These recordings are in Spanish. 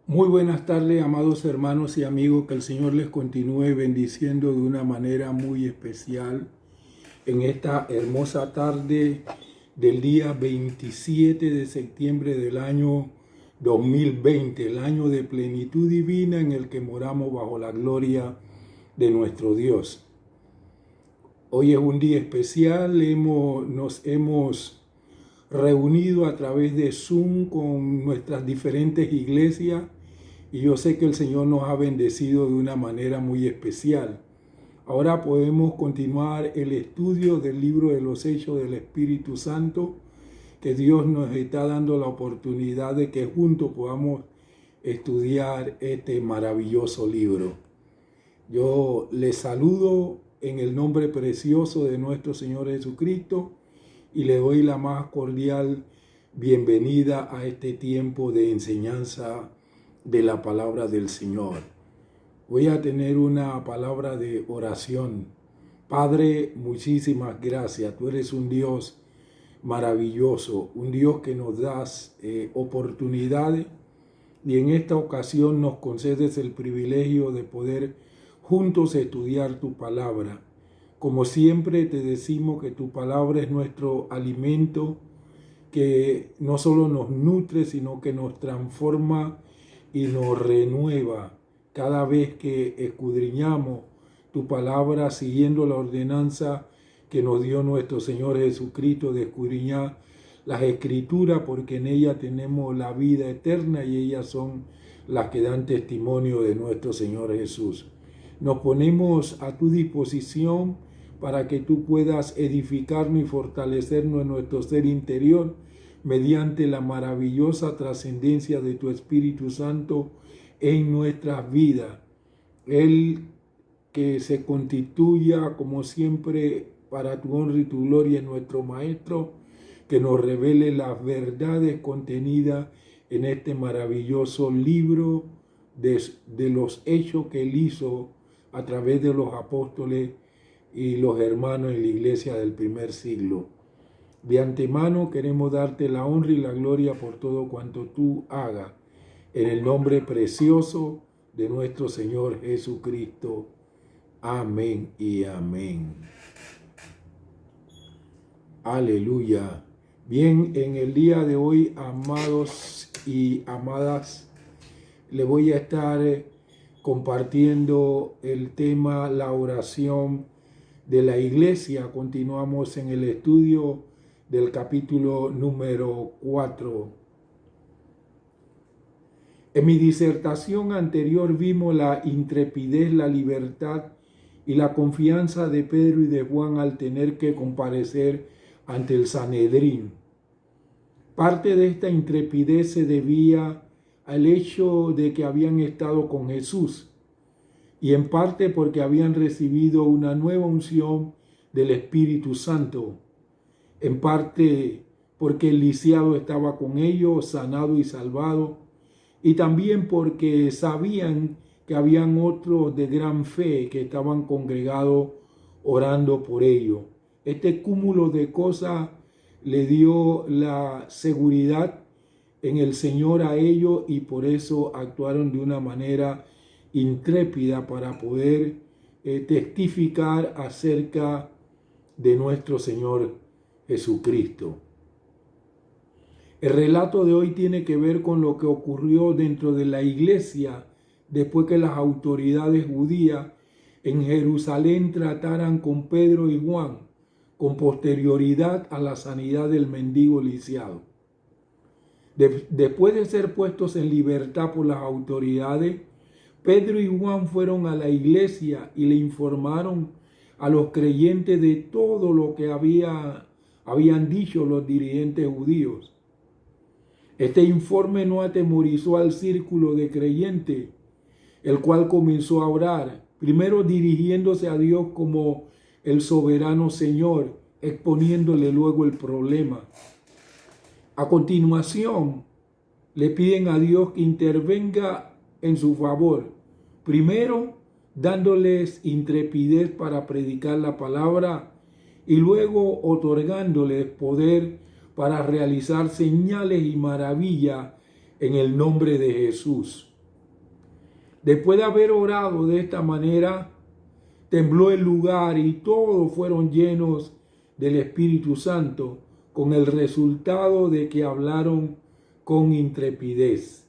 Muy buenas tardes, amados hermanos y amigos, que el Señor les continúe bendiciendo de una manera muy especial en esta hermosa tarde del día 27 de septiembre del año 2020, el año de plenitud divina en el que moramos bajo la gloria de nuestro Dios. Hoy es un día especial, nos hemos reunido a través de Zoom con nuestras diferentes iglesias y yo sé que el Señor nos ha bendecido de una manera muy especial. Ahora podemos continuar el estudio del libro de los Hechos del Espíritu Santo, que Dios nos está dando la oportunidad de que juntos podamos estudiar este maravilloso libro. Yo les saludo en el nombre precioso de nuestro Señor Jesucristo y le doy la más cordial bienvenida a este tiempo de enseñanza de la palabra del Señor. Voy a tener una palabra de oración. Padre, muchísimas gracias. Tú eres un Dios maravilloso, un Dios que nos das oportunidades y en esta ocasión nos concedes el privilegio de poder juntos estudiar tu palabra. Como siempre te decimos que tu palabra es nuestro alimento, que no solo nos nutre, sino que nos transforma y nos renueva cada vez que escudriñamos tu palabra siguiendo la ordenanza que nos dio nuestro Señor Jesucristo de escudriñar las Escrituras, porque en ellas tenemos la vida eterna y ellas son las que dan testimonio de nuestro Señor Jesús. Nos ponemos a tu disposición para que tú puedas edificarnos y fortalecernos en nuestro ser interior mediante la maravillosa trascendencia de tu Espíritu Santo en nuestras vidas. Él que se constituya como siempre para tu honra y tu gloria, nuestro Maestro, que nos revele las verdades contenidas en este maravilloso libro de los hechos que Él hizo a través de los apóstoles y los hermanos en la iglesia del primer siglo. De antemano queremos darte la honra y la gloria por todo cuanto tú hagas, en el nombre precioso de nuestro Señor Jesucristo. Amén y amén. Aleluya. Bien, en el día de hoy, amados y amadas, le voy a estar compartiendo el tema, la oración de la iglesia. Continuamos en el estudio del capítulo número 4. En mi disertación anterior vimos la intrepidez, la libertad y la confianza de Pedro y de Juan al tener que comparecer ante el Sanedrín. Parte de esta intrepidez se debía al hecho de que habían estado con Jesús y en parte porque habían recibido una nueva unción del Espíritu Santo, en parte porque el lisiado estaba con ellos, sanado y salvado, y también porque sabían que habían otros de gran fe que estaban congregados orando por ellos. Este cúmulo de cosas le dio la seguridad en el Señor a ellos y por eso actuaron de una manera intrépida para poder testificar acerca de nuestro Señor Jesucristo. El relato de hoy tiene que ver con lo que ocurrió dentro de la iglesia después que las autoridades judías en Jerusalén trataran con Pedro y Juan con posterioridad a la sanidad del mendigo lisiado. Después de ser puestos en libertad por las autoridades, Pedro y Juan fueron a la iglesia y le informaron a los creyentes de todo lo que habían dicho los dirigentes judíos. Este informe no atemorizó al círculo de creyentes, el cual comenzó a orar, primero dirigiéndose a Dios como el soberano Señor, exponiéndole luego el problema. A continuación, le piden a Dios que intervenga en su favor, primero dándoles intrepidez para predicar la palabra y luego otorgándoles poder para realizar señales y maravillas en el nombre de Jesús. Después de haber orado de esta manera, tembló el lugar y todos fueron llenos del Espíritu Santo, con el resultado de que hablaron con intrepidez.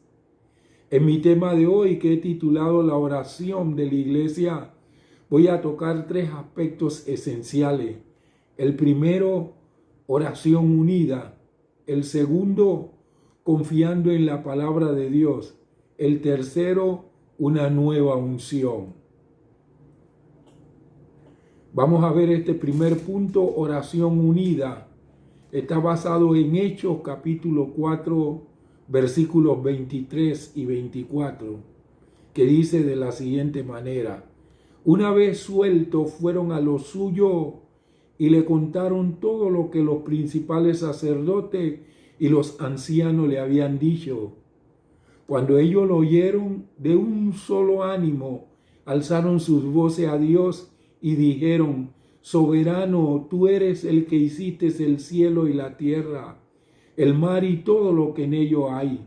En mi tema de hoy, que he titulado La oración de la iglesia, voy a tocar tres aspectos esenciales. El primero, oración unida. El segundo, confiando en la palabra de Dios. El tercero, una nueva unción. Vamos a ver este primer punto, oración unida. Está basado en Hechos capítulo 4, versículos 23 y 24, que dice de la siguiente manera: una vez sueltos fueron a lo suyo y le contaron todo lo que los principales sacerdotes y los ancianos le habían dicho. Cuando ellos lo oyeron, de un solo ánimo, alzaron sus voces a Dios y dijeron: Soberano, tú eres el que hiciste el cielo y la tierra, el mar y todo lo que en ello hay.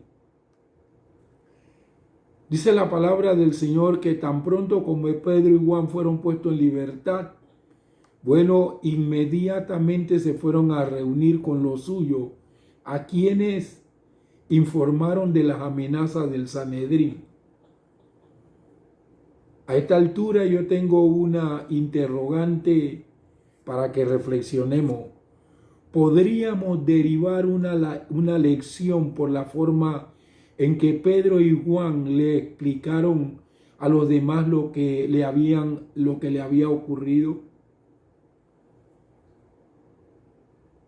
Dice la palabra del Señor que tan pronto como Pedro y Juan fueron puestos en libertad, bueno, inmediatamente se fueron a reunir con los suyos, a quienes informaron de las amenazas del Sanedrín. A esta altura yo tengo una interrogante para que reflexionemos. ¿Podríamos derivar una lección por la forma en que Pedro y Juan le explicaron a los demás lo que le había ocurrido?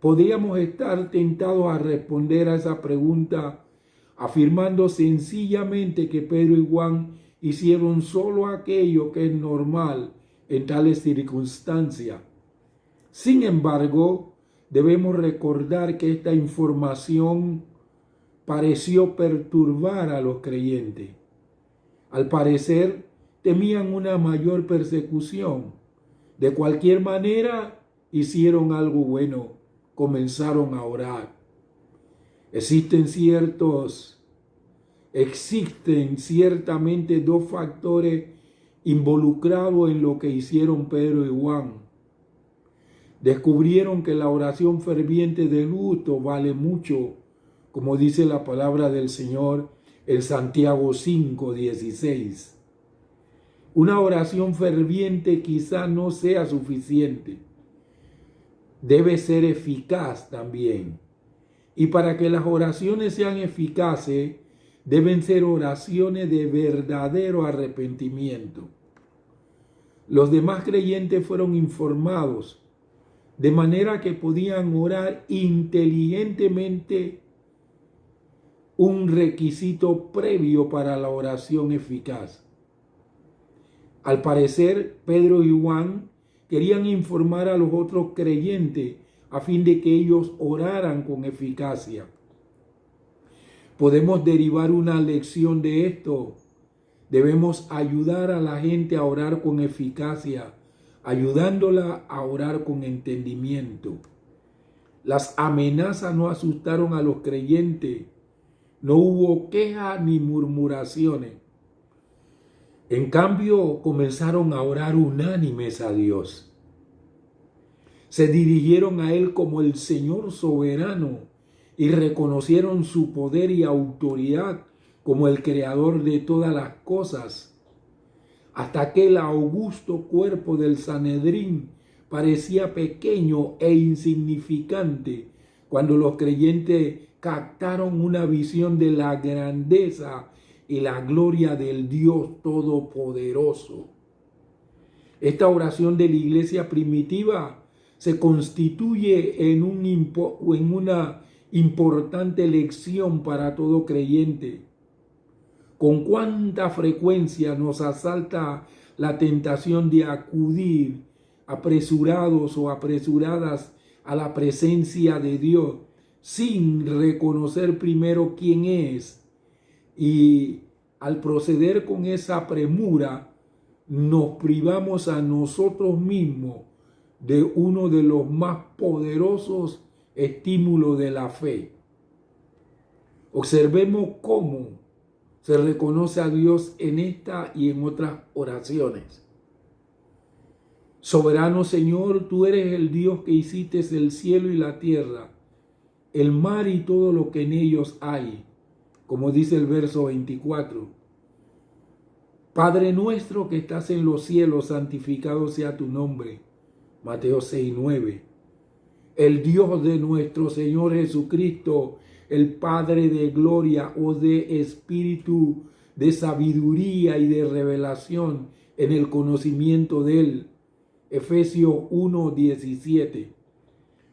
Podríamos estar tentados a responder a esa pregunta afirmando sencillamente que Pedro y Juan hicieron solo aquello que es normal en tales circunstancias. Sin embargo, debemos recordar que esta información pareció perturbar a los creyentes. Al parecer, temían una mayor persecución. De cualquier manera, hicieron algo bueno, comenzaron a orar. Existen ciertamente dos factores involucrados en lo que hicieron Pedro y Juan. Descubrieron que la oración ferviente del justo vale mucho, como dice la palabra del Señor en Santiago 5:16. Una oración ferviente quizá no sea suficiente. Debe ser eficaz también. Y para que las oraciones sean eficaces, deben ser oraciones de verdadero arrepentimiento. Los demás creyentes fueron informados, de manera que podían orar inteligentemente, un requisito previo para la oración eficaz. Al parecer, Pedro y Juan querían informar a los otros creyentes a fin de que ellos oraran con eficacia. Podemos derivar una lección de esto. Debemos ayudar a la gente a orar con eficacia, ayudándola a orar con entendimiento. Las amenazas no asustaron a los creyentes. No hubo quejas ni murmuraciones. En cambio, comenzaron a orar unánimes a Dios. Se dirigieron a Él como el Señor soberano y reconocieron su poder y autoridad como el creador de todas las cosas. Hasta que el augusto cuerpo del Sanedrín parecía pequeño e insignificante cuando los creyentes captaron una visión de la grandeza y la gloria del Dios Todopoderoso. Esta oración de la iglesia primitiva se constituye en una importante lección para todo creyente. Con cuánta frecuencia nos asalta la tentación de acudir apresurados o apresuradas a la presencia de Dios sin reconocer primero quién es, y al proceder con esa premura nos privamos a nosotros mismos de uno de los más poderosos estímulos de la fe. Observemos cómo se reconoce a Dios en esta y en otras oraciones. Soberano Señor, tú eres el Dios que hiciste el cielo y la tierra, el mar y todo lo que en ellos hay, como dice el verso 24. Padre nuestro que estás en los cielos, santificado sea tu nombre. Mateo 6:9. El Dios de nuestro Señor Jesucristo, el Padre de gloria o de espíritu, de sabiduría y de revelación en el conocimiento de Él. Efesios 1:17.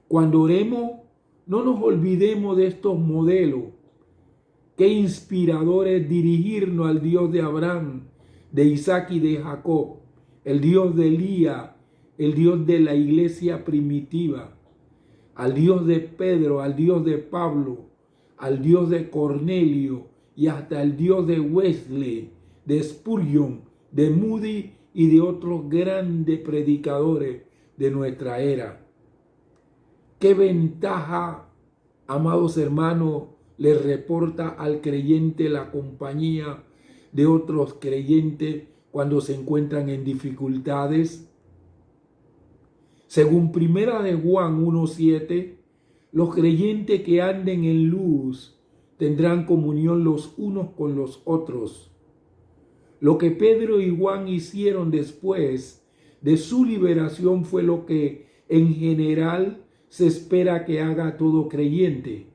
Cuando oremos, no nos olvidemos de estos modelos. Qué inspirador es dirigirnos al Dios de Abraham, de Isaac y de Jacob, el Dios de Elías, el Dios de la iglesia primitiva, al Dios de Pedro, al Dios de Pablo, al Dios de Cornelio y hasta el Dios de Wesley, de Spurgeon, de Moody y de otros grandes predicadores de nuestra era. ¿Qué ventaja, amados hermanos, le reporta al creyente la compañía de otros creyentes cuando se encuentran en dificultades? Según Primera de Juan 1:7, los creyentes que anden en luz tendrán comunión los unos con los otros. Lo que Pedro y Juan hicieron después de su liberación fue lo que en general se espera que haga todo creyente.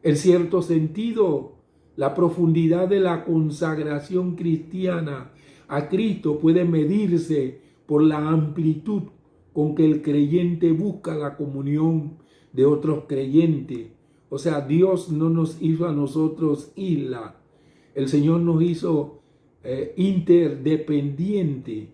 En cierto sentido, la profundidad de la consagración cristiana a Cristo puede medirse por la amplitud con que el creyente busca la comunión de otros creyentes. O sea, Dios no nos hizo a nosotros isla. El Señor nos hizo interdependiente.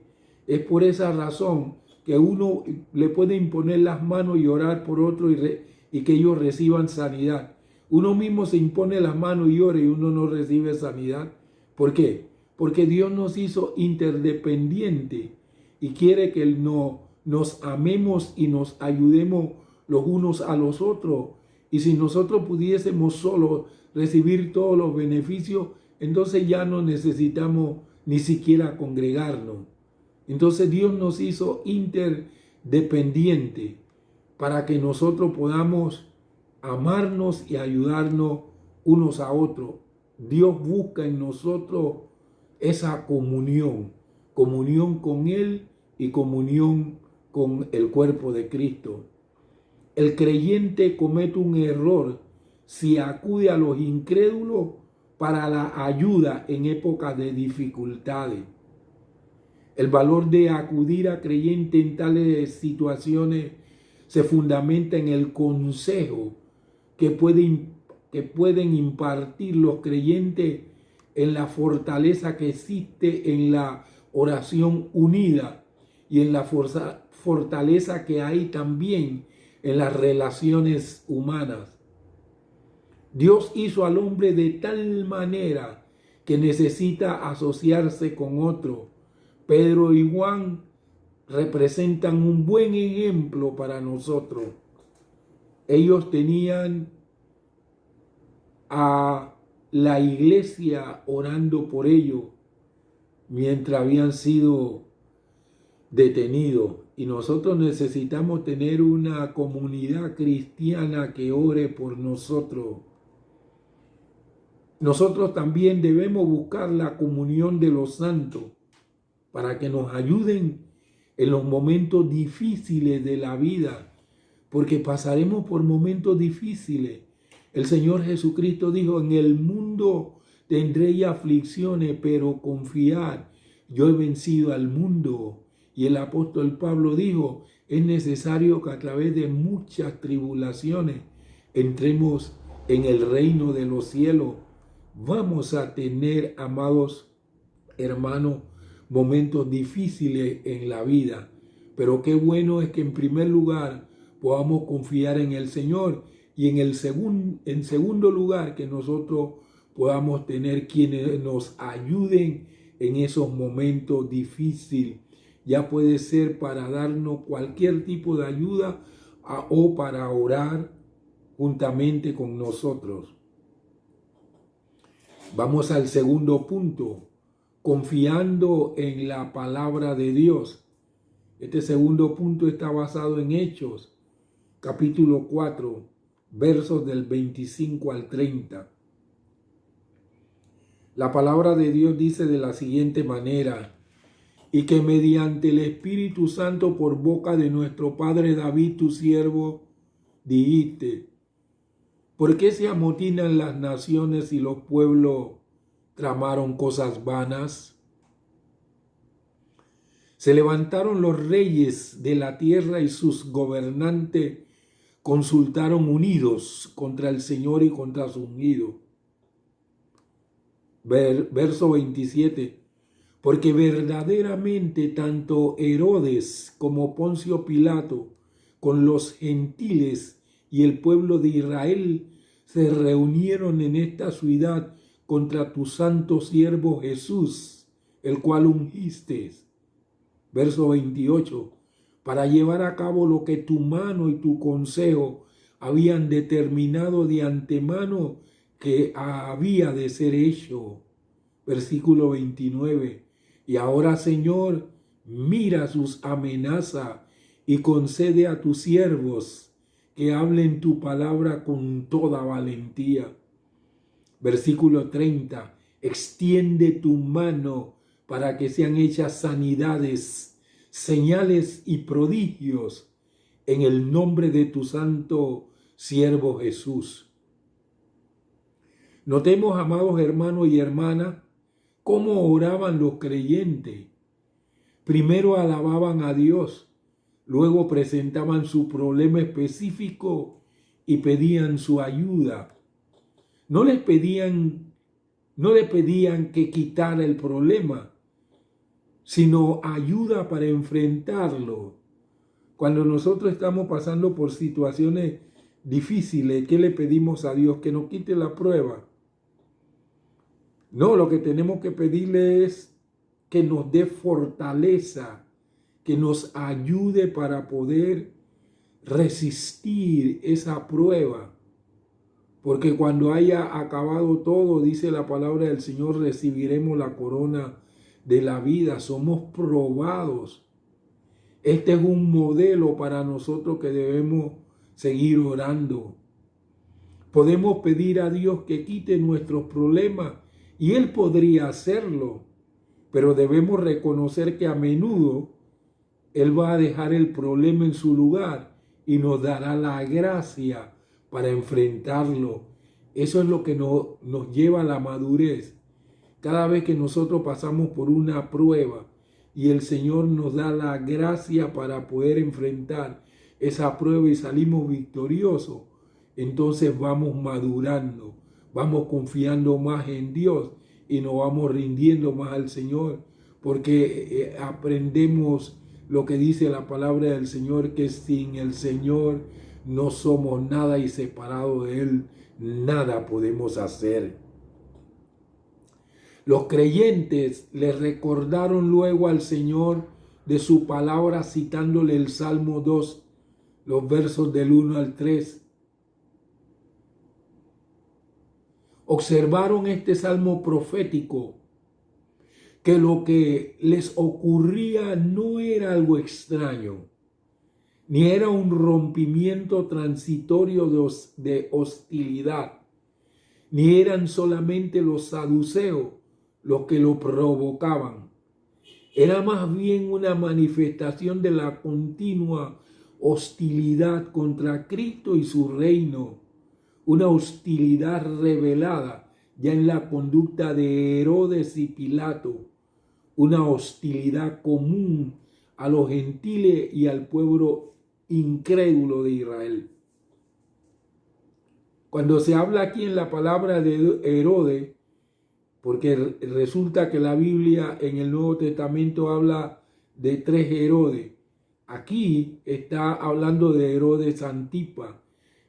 Es por esa razón que uno le puede imponer las manos y orar por otro y que ellos reciban sanidad. Uno mismo se impone las manos y ora y uno no recibe sanidad. ¿Por qué? Porque Dios nos hizo interdependiente y quiere que nos amemos y nos ayudemos los unos a los otros. Y si nosotros pudiésemos solo recibir todos los beneficios, entonces ya no necesitamos ni siquiera congregarnos. Entonces Dios nos hizo interdependiente para que nosotros podamos amarnos y ayudarnos unos a otros. Dios busca en nosotros esa comunión con Él y comunión con el cuerpo de Cristo. El creyente comete un error si acude a los incrédulos para la ayuda en épocas de dificultades. El valor de acudir a creyentes en tales situaciones se fundamenta en el consejo que pueden impartir los creyentes, en la fortaleza que existe en la oración unida y en la fortaleza que hay también en las relaciones humanas. Dios hizo al hombre de tal manera que necesita asociarse con otro. Pedro y Juan representan un buen ejemplo para nosotros. Ellos tenían a la iglesia orando por ellos mientras habían sido detenidos. Y nosotros necesitamos tener una comunidad cristiana que ore por nosotros. Nosotros también debemos buscar la comunión de los santos para que nos ayuden en los momentos difíciles de la vida, porque pasaremos por momentos difíciles. El Señor Jesucristo dijo: en el mundo tendréis aflicciones, pero confiad, yo he vencido al mundo. Y el apóstol Pablo dijo: es necesario que a través de muchas tribulaciones entremos en el reino de los cielos. Vamos a tener, amados hermanos, momentos difíciles en la vida, pero qué bueno es que en primer lugar podamos confiar en el Señor y en segundo lugar que nosotros podamos tener quienes nos ayuden en esos momentos difíciles. Ya puede ser para darnos cualquier tipo de ayuda o para orar juntamente con nosotros. Vamos al segundo punto, confiando en la palabra de Dios. Este segundo punto está basado en Hechos, capítulo 4, versos del 25 al 30. La palabra de Dios dice de la siguiente manera: y que mediante el Espíritu Santo por boca de nuestro padre David, tu siervo, dijiste: ¿por qué se amotinan las naciones y los pueblos tramaron cosas vanas? Se levantaron los reyes de la tierra y sus gobernantes consultaron unidos contra el Señor y contra su ungido. Verso 27. Porque verdaderamente tanto Herodes como Poncio Pilato con los gentiles y el pueblo de Israel se reunieron en esta ciudad contra tu santo siervo Jesús, el cual ungiste. Verso 28. Para llevar a cabo lo que tu mano y tu consejo habían determinado de antemano que había de ser hecho. Versículo 29. Y ahora, Señor, mira sus amenazas y concede a tus siervos que hablen tu palabra con toda valentía. Versículo 30. Extiende tu mano para que sean hechas sanidades, señales y prodigios en el nombre de tu santo siervo Jesús. Notemos, amados hermanos y hermanas, cómo oraban los creyentes. Primero alababan a Dios, luego presentaban su problema específico y pedían su ayuda. No le pedían que quitara el problema, sino ayuda para enfrentarlo. Cuando nosotros estamos pasando por situaciones difíciles, ¿qué le pedimos a Dios? Que nos quite la prueba. No, lo que tenemos que pedirle es que nos dé fortaleza, que nos ayude para poder resistir esa prueba. Porque cuando haya acabado todo, dice la palabra del Señor, recibiremos la corona de la vida. Somos probados. Este es un modelo para nosotros que debemos seguir orando. Podemos pedir a Dios que quite nuestros problemas y Él podría hacerlo, pero debemos reconocer que a menudo Él va a dejar el problema en su lugar y nos dará la gracia para enfrentarlo. Eso es lo que nos lleva a la madurez. Cada vez que nosotros pasamos por una prueba y el Señor nos da la gracia para poder enfrentar esa prueba y salimos victoriosos, entonces vamos madurando, vamos confiando más en Dios y nos vamos rindiendo más al Señor, porque aprendemos lo que dice la palabra del Señor, que sin el Señor no somos nada y separado de Él nada podemos hacer. Los creyentes le recordaron luego al Señor de su palabra citándole el Salmo 2, los versos del 1 al 3. Observaron este salmo profético, que lo que les ocurría no era algo extraño, ni era un rompimiento transitorio de hostilidad, ni eran solamente los saduceos los que lo provocaban. Era más bien una manifestación de la continua hostilidad contra Cristo y su reino, una hostilidad revelada ya en la conducta de Herodes y Pilato, una hostilidad común a los gentiles y al pueblo incrédulo de Israel. Cuando se habla aquí en la palabra de Herodes, porque resulta que la Biblia en el Nuevo Testamento habla de 3 Herodes. Aquí está hablando de Herodes Antipa,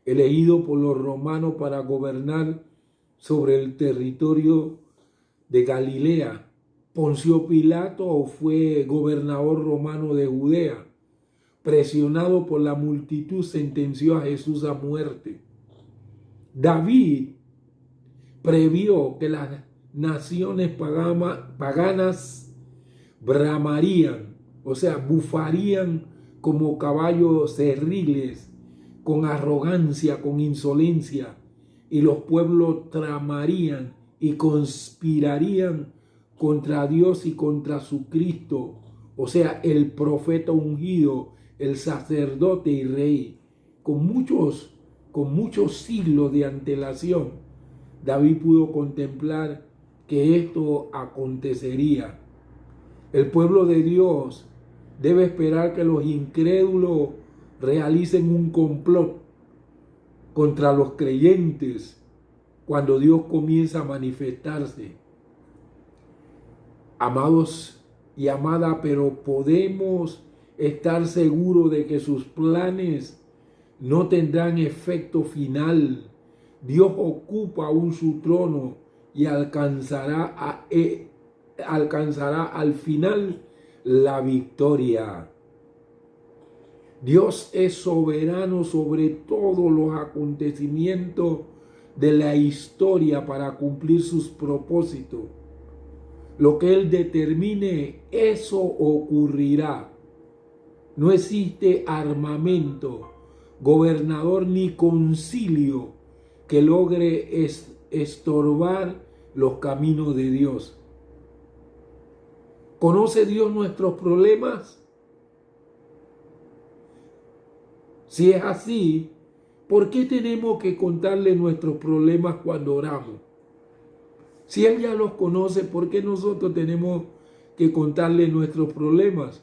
elegido por los romanos para gobernar sobre el territorio de Galilea. Poncio Pilato fue gobernador romano de Judea. Presionado por la multitud, sentenció a Jesús a muerte. David previó que las naciones paganas bramarían, o sea, bufarían como caballos cerriles, con arrogancia, con insolencia, y los pueblos tramarían y conspirarían contra Dios y contra su Cristo, o sea, el profeta ungido, el sacerdote y rey, con muchos siglos de antelación. David pudo contemplar que esto acontecería. El pueblo de Dios debe esperar que los incrédulos realicen un complot contra los creyentes cuando Dios comienza a manifestarse. Amados y amada, pero podemos estar seguros de que sus planes no tendrán efecto final. Dios ocupa aún su trono y alcanzará al final la victoria. Dios es soberano sobre todos los acontecimientos de la historia para cumplir sus propósitos. Lo que Él determine, eso ocurrirá. No existe armamento, gobernador ni concilio que logre estorbar los caminos de Dios. ¿Conoce Dios nuestros problemas? Si es así, ¿por qué tenemos que contarle nuestros problemas cuando oramos? Si Él ya los conoce, ¿por qué nosotros tenemos que contarle nuestros problemas?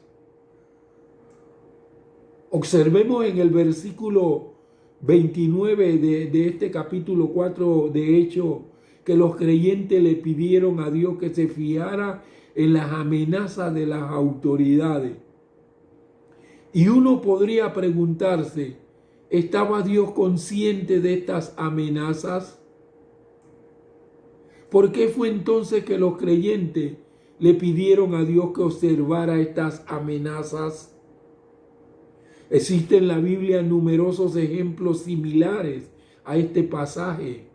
Observemos en el versículo 29 de este capítulo 4 de Hechos que los creyentes le pidieron a Dios que se fiara en las amenazas de las autoridades. Y uno podría preguntarse, ¿estaba Dios consciente de estas amenazas? ¿Por qué fue entonces que los creyentes le pidieron a Dios que observara estas amenazas? Existen en la Biblia numerosos ejemplos similares a este pasaje.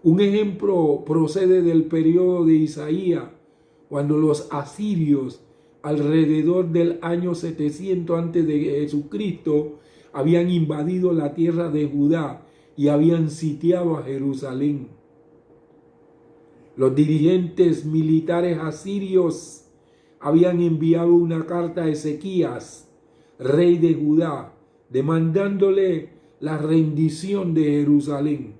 Un ejemplo procede del periodo de Isaías, cuando los asirios, alrededor del año 700 antes de Jesucristo, habían invadido la tierra de Judá y habían sitiado a Jerusalén. Los dirigentes militares asirios habían enviado una carta a Ezequías, rey de Judá, demandándole la rendición de Jerusalén.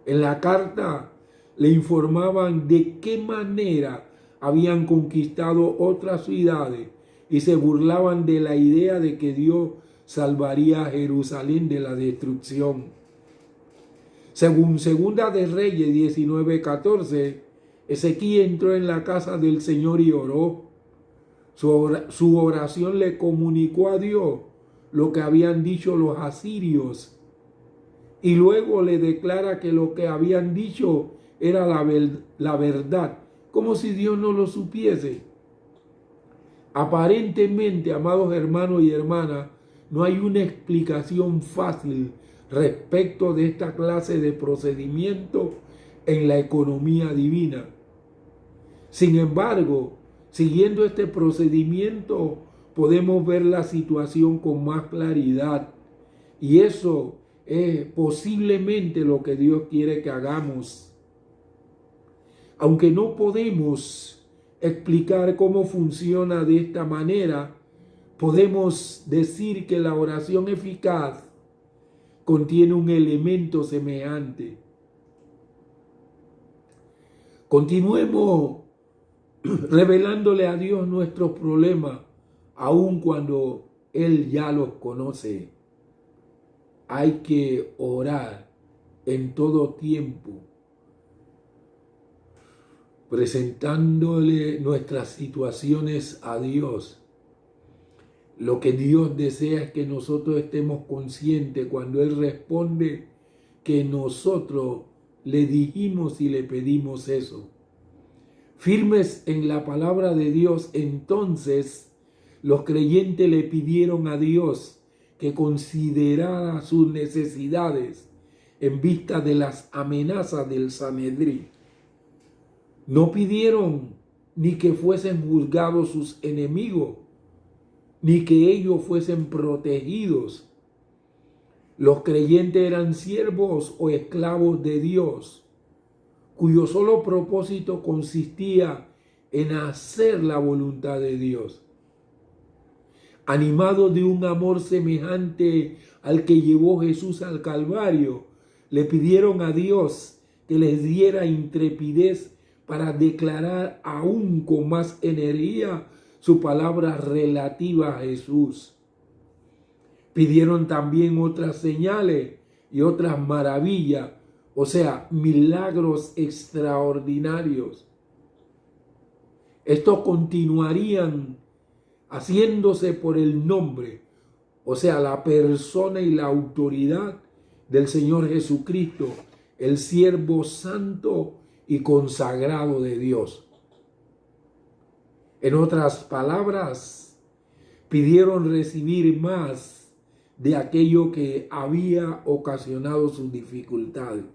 En la carta le informaban de qué manera habían conquistado otras ciudades y se burlaban de la idea de que Dios salvaría a Jerusalén de la destrucción. Según Segunda de Reyes 19:14, Ezequías entró en la casa del Señor y oró. Su oración le comunicó a Dios lo que habían dicho los asirios y luego le declara que lo que habían dicho era la verdad, como si Dios no lo supiese. Aparentemente, amados hermanos y hermanas, no hay una explicación fácil respecto de esta clase de procedimiento en la economía divina. Sin embargo, siguiendo este procedimiento, podemos ver la situación con más claridad. Y eso es posiblemente lo que Dios quiere que hagamos. Aunque no podemos explicar cómo funciona de esta manera, podemos decir que la oración eficaz contiene un elemento semejante. Continuemos revelándole a Dios nuestros problemas, aun cuando Él ya los conoce. Hay que orar en todo tiempo, presentándole nuestras situaciones a Dios. Lo que Dios desea es que nosotros estemos conscientes cuando Él responde que nosotros le dijimos y le pedimos eso. Firmes en la palabra de Dios, entonces los creyentes le pidieron a Dios que considerara sus necesidades en vista de las amenazas del Sanedrín. No pidieron ni que fuesen juzgados sus enemigos, ni que ellos fuesen protegidos. Los creyentes eran siervos o esclavos de Dios, cuyo solo propósito consistía en hacer la voluntad de Dios. Animados de un amor semejante al que llevó Jesús al Calvario, le pidieron a Dios que les diera intrepidez para declarar aún con más energía su palabra relativa a Jesús. Pidieron también otras señales y otras maravillas, o sea, milagros extraordinarios. Estos continuarían haciéndose por el nombre, o sea, la persona y la autoridad del Señor Jesucristo, el siervo santo y consagrado de Dios. En otras palabras, pidieron recibir más de aquello que había ocasionado sus dificultades.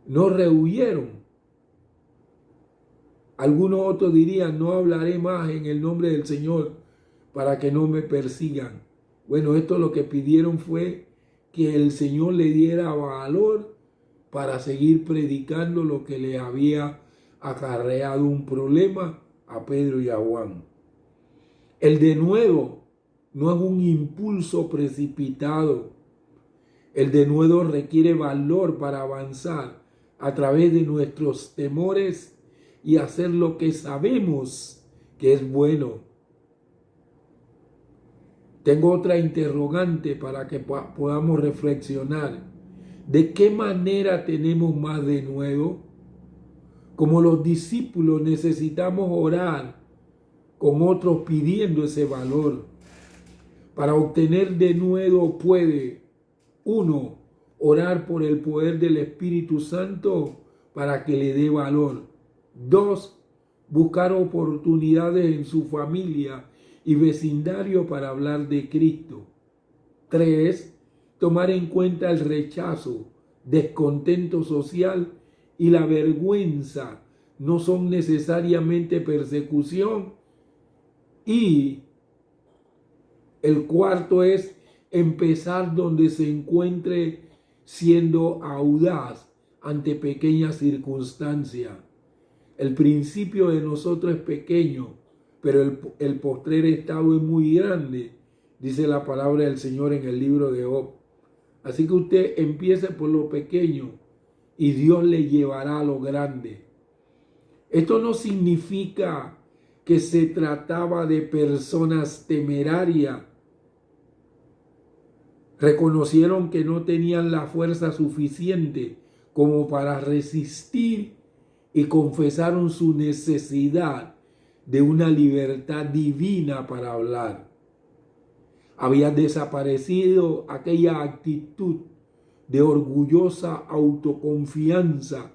No rehuyeron. Algunos otros dirían, no hablaré más en el nombre del Señor para que no me persigan. Bueno, esto lo que pidieron fue que el Señor le diera valor para seguir predicando lo que le había acarreado un problema a Pedro y a Juan. El denuedo no es un impulso precipitado. El denuedo requiere valor para avanzar a través de nuestros temores y hacer lo que sabemos que es bueno. Tengo otra interrogante para que podamos reflexionar. ¿De qué manera tenemos más denuedo? Como los discípulos necesitamos orar con otros pidiendo ese valor. Para obtener denuedo puede, 1, orar por el poder del Espíritu Santo para que le dé valor. 2, buscar oportunidades en su familia y vecindario para hablar de Cristo. 3, tomar en cuenta el rechazo, descontento social y la vergüenza no son necesariamente persecución. Y el 4 es empezar donde se encuentre siendo audaz ante pequeñas circunstancias. El principio de nosotros es pequeño, pero el postrer estado es muy grande, dice la palabra del Señor en el libro de Job. Así que usted empiece por lo pequeño y Dios le llevará a lo grande. Esto no significa que se trataba de personas temerarias. Reconocieron que no tenían la fuerza suficiente como para resistir y confesaron su necesidad de una libertad divina para hablar. Había desaparecido aquella actitud de orgullosa autoconfianza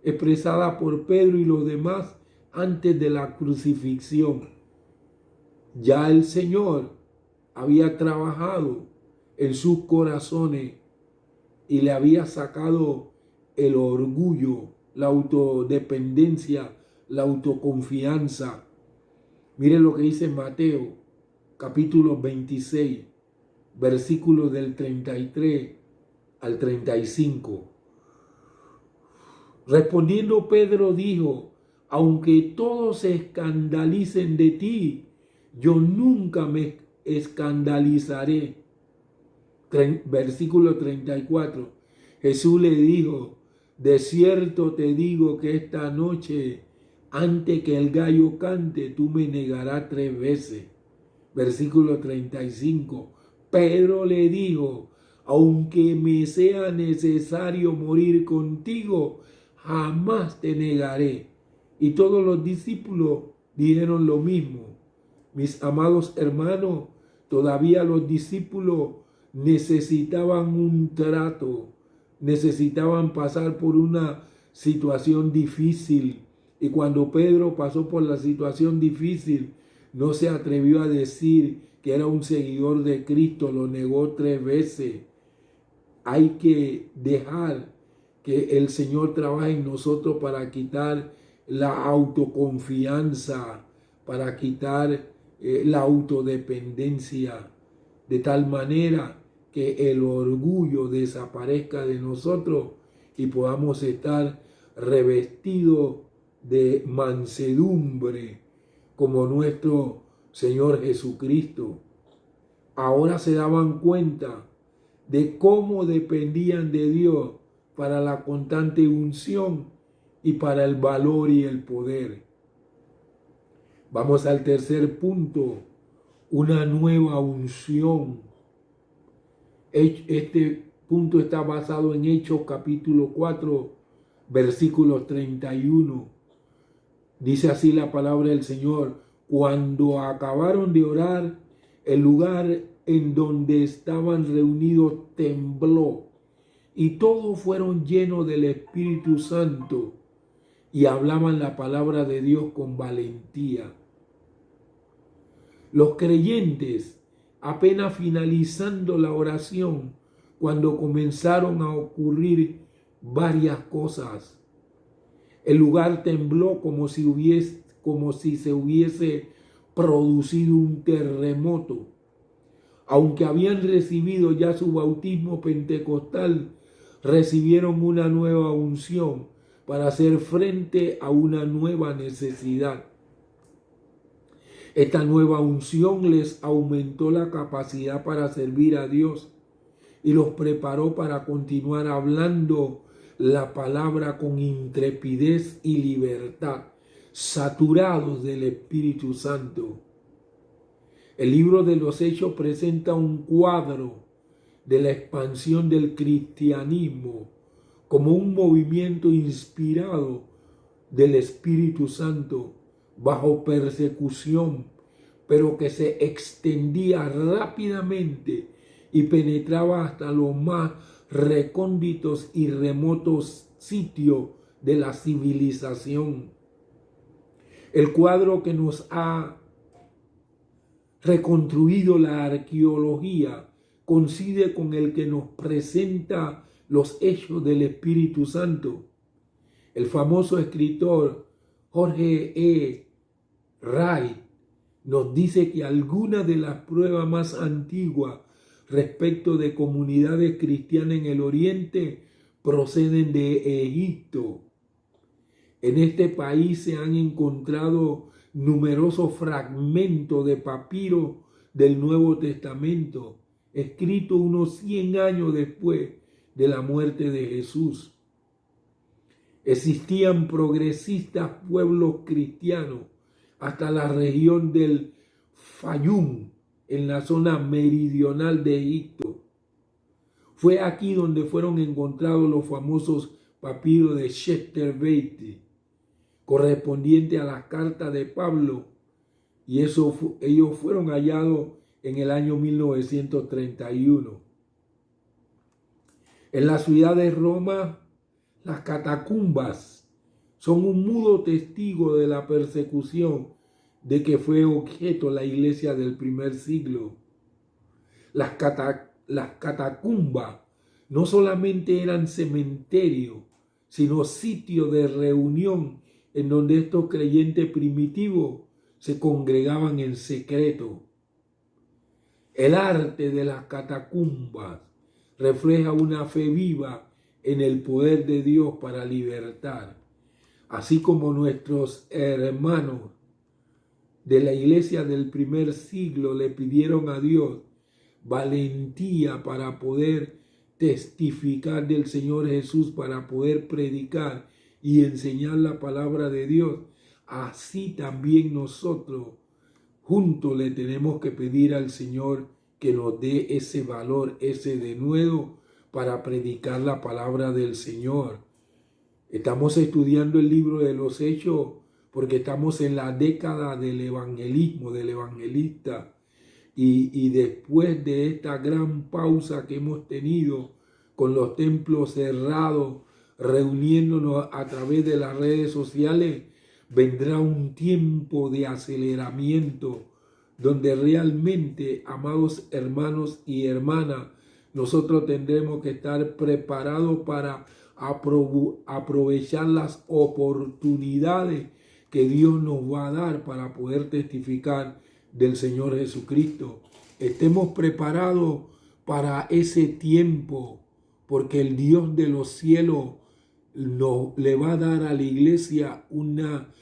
expresada por Pedro y los demás antes de la crucifixión. Ya el Señor había trabajado en sus corazones y le había sacado el orgullo, la autodependencia, la autoconfianza. Miren lo que dice Mateo, capítulo 26, versículos del 33 al 35. Respondiendo Pedro dijo, aunque todos se escandalicen de ti, yo nunca me escandalizaré. Versículo 34. Jesús le dijo, de cierto te digo que esta noche, antes que el gallo cante, tú me negarás 3 veces. Versículo 35. Pedro le dijo, aunque me sea necesario morir contigo, jamás te negaré. Y todos los discípulos dijeron lo mismo. Mis amados hermanos, todavía los discípulos necesitaban un trato, necesitaban pasar por una situación difícil. Y cuando Pedro pasó por la situación difícil, no se atrevió a decir que era un seguidor de Cristo, lo negó 3 veces. Hay que dejar que el Señor trabaje en nosotros para quitar la autoconfianza, para quitar la autodependencia, de tal manera que el orgullo desaparezca de nosotros y podamos estar revestidos de mansedumbre como nuestro Señor Jesucristo. Ahora se daban cuenta de cómo dependían de Dios para la constante unción y para el valor y el poder. Vamos al tercer punto, una nueva unción. Este punto está basado en Hechos capítulo 4, versículos 31. Dice así la palabra del Señor: cuando acabaron de orar, el lugar en donde estaban reunidos tembló, y todos fueron llenos del Espíritu Santo y hablaban la palabra de Dios con valentía. Los creyentes, apenas finalizando la oración, cuando comenzaron a ocurrir varias cosas, el lugar tembló como si se hubiese producido un terremoto. Aunque habían recibido ya su bautismo pentecostal, recibieron una nueva unción para hacer frente a una nueva necesidad. Esta nueva unción les aumentó la capacidad para servir a Dios y los preparó para continuar hablando la palabra con intrepidez y libertad, saturados del Espíritu Santo. El libro de los Hechos presenta un cuadro de la expansión del cristianismo como un movimiento inspirado del Espíritu Santo bajo persecución, pero que se extendía rápidamente y penetraba hasta los más recónditos y remotos sitios de la civilización. El cuadro que nos ha reconstruido la arqueología coincide con el que nos presenta los hechos del Espíritu Santo. El famoso escritor Jorge E. Wright nos dice que algunas de las pruebas más antiguas respecto de comunidades cristianas en el Oriente proceden de Egipto. En este país se han encontrado numerosos fragmentos de papiro del Nuevo Testamento, escrito unos 100 años después de la muerte de Jesús. Existían progresistas pueblos cristianos hasta la región del Fayum, en la zona meridional de Egipto. Fue aquí donde fueron encontrados los famosos papiros de Chester Beatty, correspondiente a las cartas de Pablo, y ellos fueron hallados en el año 1931. En la ciudad de Roma, las catacumbas son un mudo testigo de la persecución de que fue objeto la iglesia del primer siglo. Las catacumbas no solamente eran cementerios, sino sitios de reunión en donde estos creyentes primitivos se congregaban en secreto. El arte de las catacumbas refleja una fe viva en el poder de Dios para libertar, así como nuestros hermanos de la iglesia del primer siglo le pidieron a Dios valentía para poder testificar del Señor Jesús, para poder predicar y enseñar la palabra de Dios. Así también nosotros juntos le tenemos que pedir al Señor que nos dé ese valor, ese denuedo para predicar la palabra del Señor. Estamos estudiando el libro de los Hechos porque estamos en la década del evangelismo, del evangelista. Y después de esta gran pausa que hemos tenido con los templos cerrados, reuniéndonos a través de las redes sociales, vendrá un tiempo de aceleramiento donde realmente, amados hermanos y hermanas, nosotros tendremos que estar preparados para aprovechar las oportunidades que Dios nos va a dar para poder testificar del Señor Jesucristo. Estemos preparados para ese tiempo, porque el Dios de los cielos le va a dar a la iglesia una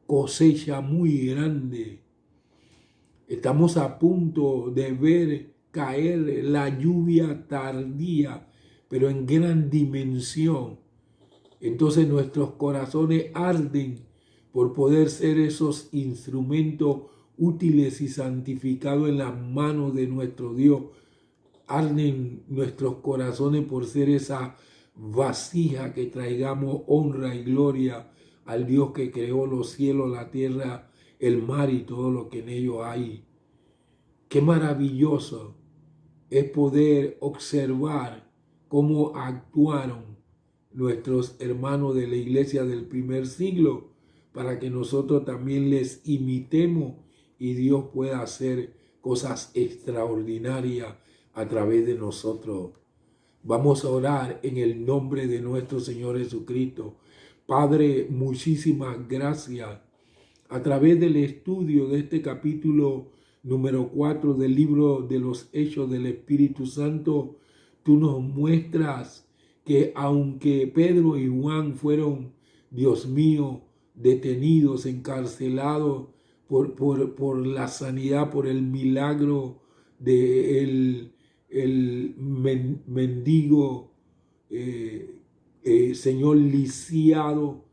cosecha muy grande. Estamos a punto de ver caer la lluvia tardía, pero en gran dimensión. Entonces nuestros corazones arden por poder ser esos instrumentos útiles y santificados en las manos de nuestro Dios. Arden nuestros corazones por ser esa vasija que traigamos honra y gloria al Dios que creó los cielos, la tierra, el mar y todo lo que en ellos hay. Qué maravilloso es poder observar cómo actuaron nuestros hermanos de la iglesia del primer siglo, para que nosotros también les imitemos y Dios pueda hacer cosas extraordinarias a través de nosotros. Vamos a orar en el nombre de nuestro Señor Jesucristo. Padre, muchísimas gracias. A través del estudio de este capítulo número 4 del libro de los Hechos del Espíritu Santo, tú nos muestras que aunque Pedro y Juan fueron, Dios mío, detenidos, encarcelados por la sanidad, por el milagro del mendigo, Señor, lisiado,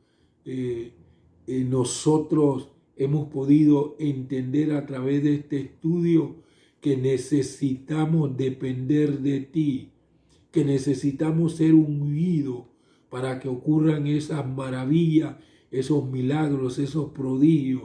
nosotros hemos podido entender a través de este estudio que necesitamos depender de ti, que necesitamos ser ungidos para que ocurran esas maravillas, esos milagros, esos prodigios.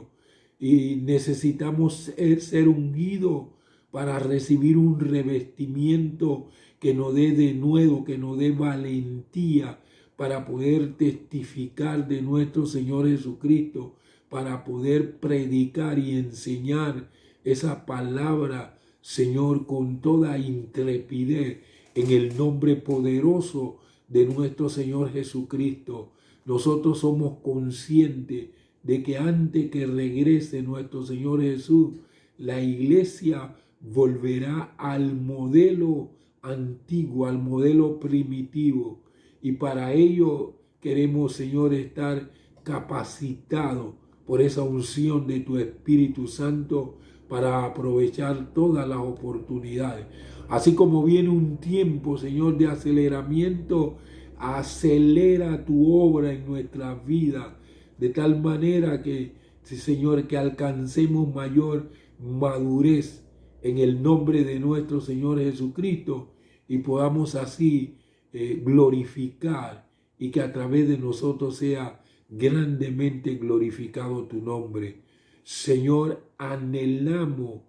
Y necesitamos ser ungidos para recibir un revestimiento que nos dé denuedo, que nos dé valentía para poder testificar de nuestro Señor Jesucristo, para poder predicar y enseñar esa palabra, Señor, con toda intrepidez, en el nombre poderoso de nuestro Señor Jesucristo. Nosotros somos conscientes de que antes que regrese nuestro Señor Jesús, la iglesia volverá al modelo antiguo, al modelo primitivo. Y para ello queremos, Señor, estar capacitados por esa unción de tu Espíritu Santo para aprovechar todas las oportunidades. Así como viene un tiempo, Señor, de aceleramiento, acelera tu obra en nuestras vidas, de tal manera que, Señor, que alcancemos mayor madurez en el nombre de nuestro Señor Jesucristo y podamos así glorificar, y que a través de nosotros sea grandemente glorificado tu nombre. Señor, anhelamos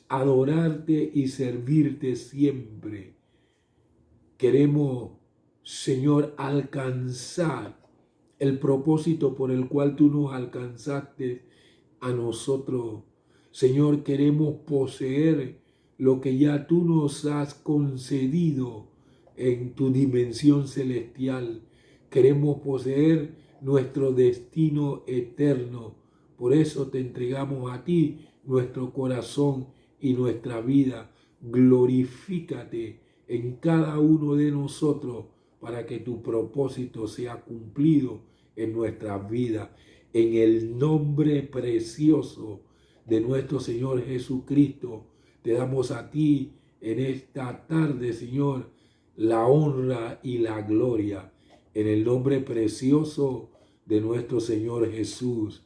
adorarte y servirte siempre. Queremos, Señor, alcanzar el propósito por el cual tú nos alcanzaste a nosotros. Señor, queremos poseer lo que ya tú nos has concedido en tu dimensión celestial. Queremos poseer nuestro destino eterno. Por eso te entregamos a ti nuestro corazón y nuestra vida. Glorifícate en cada uno de nosotros para que tu propósito sea cumplido en nuestras vidas. En el nombre precioso de nuestro Señor Jesucristo, te damos a ti en esta tarde, Señor, la honra y la gloria. En el nombre precioso de nuestro Señor Jesús.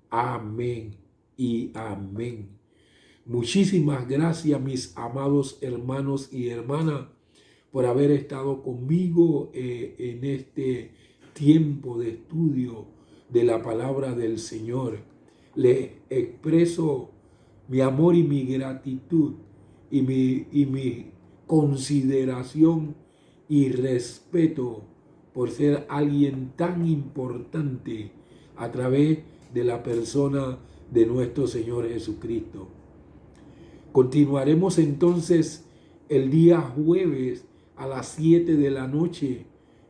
Amén y amén. Muchísimas gracias, mis amados hermanos y hermanas, por haber estado conmigo en este tiempo de estudio de la palabra del Señor. Le expreso mi amor y mi gratitud y mi consideración y respeto por ser alguien tan importante a través de la persona de nuestro Señor Jesucristo. Continuaremos entonces el día jueves a las 7 de la noche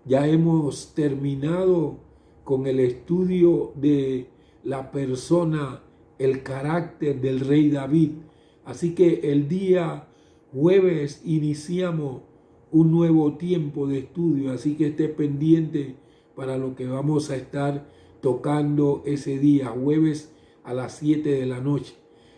Ya hemos terminado con el estudio de la persona, el carácter del rey David. Así que el día jueves iniciamos un nuevo tiempo de estudio, así que esté pendiente para lo que vamos a estar tocando ese día, jueves a las 7 de la noche.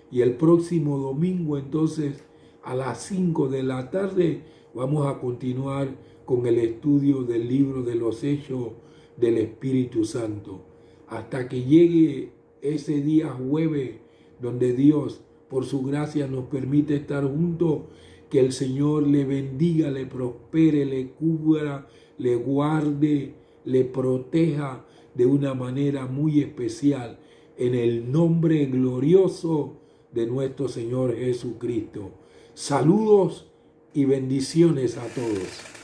Y el próximo domingo, entonces, a las 5 de la tarde, vamos a continuar con el estudio del libro de los Hechos del Espíritu Santo. Hasta que llegue ese día jueves, donde Dios, por su gracia, nos permite estar juntos, que el Señor le bendiga, le prospere, le cubra, le guarde, le proteja de una manera muy especial, en el nombre glorioso de nuestro Señor Jesucristo. Saludos y bendiciones a todos.